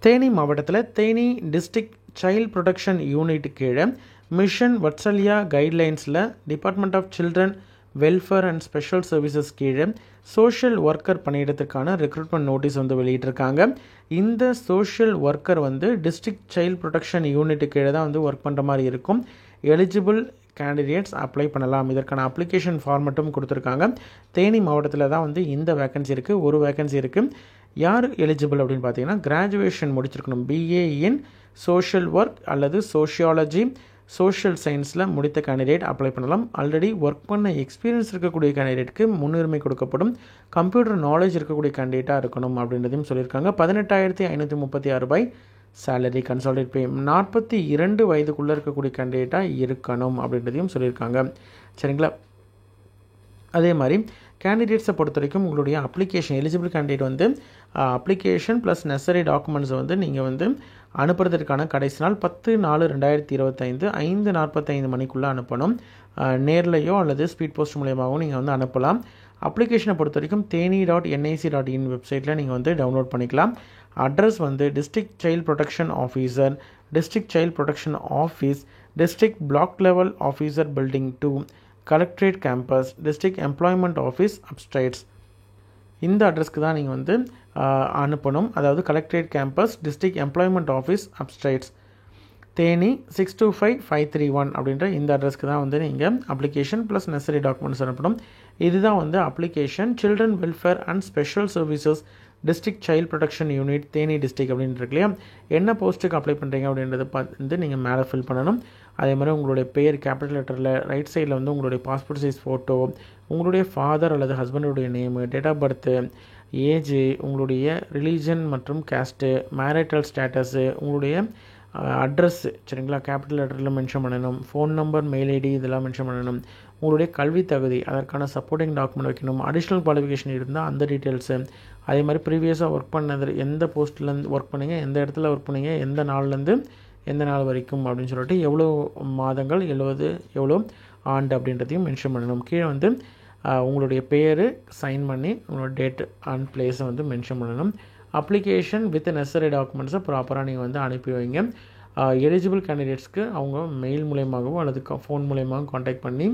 தேனி மாவட்டத்தில் Theni district child protection unit கீழே mission Vatsalya கைட்லைன்ஸில் department of children welfare and special services கீழே சோஷியல் ஒர்க்கர் பணியிடத்திற்கான ரெக்ரூட்மெண்ட் நோட்டீஸ் வந்து வெளியிட்டிருக்காங்க. இந்த சோஷியல் ஒர்க்கர் வந்து டிஸ்ட்ரிக்ட் சைல்ட் ப்ரொடெக்ஷன் யூனிட்டு கீழே தான் வந்து ஒர்க் பண்ணுற மாதிரி இருக்கும். எலிஜிபிள் கேண்டிடேட்ஸ் அப்ளை பண்ணலாம். இதற்கான அப்ளிகேஷன் ஃபார்மட்டும் கொடுத்துருக்காங்க. தேனி மாவட்டத்தில் தான் வந்து இந்த வேக்கன்சி இருக்குது. ஒரு வேக்கன்சி இருக்குது. யார் எலிஜிபிள் அப்படின்னு பார்த்தீங்கன்னா கிராஜுவேஷன் முடிச்சிருக்கணும். பிஏ இன் சோஷியல் ஒர்க் அல்லது சோஷியாலஜி சோஷியல் சயின்ஸில் முடித்த கேண்டிடேட் அப்ளை பண்ணலாம். ஆல்ரெடி ஒர்க் பண்ண எக்ஸ்பீரியன்ஸ் இருக்கக்கூடிய கேண்டிடேட்டுக்கு முன்னுரிமை கொடுக்கப்படும். கம்ப்யூட்டர் நாலேஜ் இருக்கக்கூடிய கேண்டிடேட்டாக இருக்கணும் அப்படின்றதையும் சொல்லியிருக்காங்க. 18,536 ரூபாய் சேலரி. கன்சால்டேட் பே 42 வயதுக்குள்ளே இருக்கக்கூடிய கேண்டிடேட்டாக இருக்கணும் அப்படின்றதையும் சொல்லியிருக்காங்க. சரிங்களா? அதே மாதிரி கேண்டிடேட்ஸை பொறுத்த வரைக்கும் உங்களுடைய அப்ளிகேஷன் எலிஜிபிள் கேண்டிடேட் வந்து அப்ளிகேஷன் ப்ளஸ் நெசசரி டாக்குமெண்ட்ஸை வந்து நீங்கள் வந்து அனுப்புறதுக்கான கடைசி நாள் 10/4/2025 5:45 மணிக்குள்ளே அனுப்பணும். நேர்லையோ அல்லது ஸ்பீட் போஸ்ட் மூலியமாகவும் நீங்கள் வந்து அனுப்பலாம். அப்ளிகேஷனை பொறுத்த வரைக்கும் theni.nic.in வெப்சைட்டில் நீங்கள் வந்து டவுன்லோட் பண்ணிக்கலாம். அட்ரஸ் வந்து district child protection officer, district child protection office, district block level officer building 2, collectorate campus, district employment office upstairs. இந்த அட்ரஸ்க்கு தான் நீங்கள் வந்து அனுப்பணும். அதாவது collectorate campus, district employment office upstairs, Theni 625531 அப்படின்ற இந்த அட்ரஸ்க்கு தான் வந்து நீங்கள் அப்ளிகேஷன் ப்ளஸ் நெசசரி டாக்குமெண்ட்ஸ் அனுப்பணும். இதுதான் வந்து application children welfare and special services district child protection unit Theni district அப்படின்னு இருக்கு இல்லையா? என்ன போஸ்ட்டுக்கு அப்ளை பண்ணுறீங்க அப்படின்றத பார்த்து நீங்கள் மேலே ஃபில் பண்ணணும். அதே மாதிரி உங்களுடைய பேர் கேபிட்டல் லெட்டரில் ரைட் சைடில் வந்து உங்களுடைய பாஸ்போர்ட் சைஸ் ஃபோட்டோ, உங்களுடைய ஃபாதர் அல்லது ஹஸ்பண்டுடைய name, date of birth, age, உங்களுடைய ரிலீஜன் மற்றும் கேஸ்ட்டு, மேரிட்டல் ஸ்டேட்டஸு, உங்களுடைய அட்ரஸ்ஸு, சரிங்களா? கேபிட்டல் லெட்டரில் மென்ஷன் பண்ணணும். ஃபோன் நம்பர், மெயில் ஐடி இதெல்லாம் மென்ஷன் பண்ணணும். உங்களுடைய கல்வி தகுதி, அதற்கான சப்போர்ட்டிங் டாக்குமெண்ட் வைக்கணும். அடிஷ்னல் குவாலிஃபிகேஷன் இருந்தால் அந்த டீட்டெயில்ஸு, அதே மாதிரி ப்ரீவியஸாக ஒர்க் பண்ணது எந்த போஸ்ட்லேருந்து ஒர்க் பண்ணீங்க, எந்த இடத்துல ஒர்க் பண்ணீங்க, எந்த நாள்லேருந்து எந்த நாள் வரைக்கும் அப்படின்னு சொல்லிட்டு எவ்வளோ மாதங்கள், எவ்வளோ ஆண்டு அப்படின்றதையும் மென்ஷன் பண்ணணும். கீழே வந்து உங்களுடைய பேர் சைன் பண்ணி உங்களோட டேட் அண்ட் பிளேஸை வந்து மென்ஷன் பண்ணணும். அப்ளிகேஷன் வித் நெசசரி டாக்குமெண்ட்ஸை ப்ராப்பராக நீங்கள் வந்து அனுப்பி வைங்க. எலிஜிபிள் கேண்டிடேட்ஸ்க்கு அவங்க மெயில் மூலயமாகவோ அல்லது ஃபோன் மூலயமாகவும் காண்டாக்ட் பண்ணி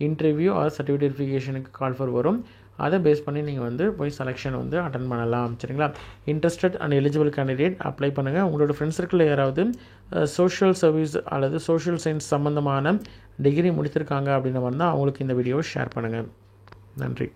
இன்டர்வியூ ஆர் சர்டிஃபிகேட் வெரிஃபிகேஷனுக்கு கால் ஃபார் வரும். அதை பேஸ் பண்ணி நீங்கள் வந்து போய் செலெக்ஷன் வந்து அட்டன் பண்ணலாம். சரிங்களா? Interested and eligible candidate apply பண்ணுங்கள். உங்களோட ஃப்ரெண்ட்ஸ் சர்க்கிளில் யாராவது சோஷியல் சர்வீஸ் அல்லது சோஷியல் சயின்ஸ் சம்மந்தமான டிகிரி முடித்திருக்காங்க அப்படின்னு வந்தால் அவங்களுக்கு இந்த வீடியோவை ஷேர் பண்ணுங்கள். நன்றி.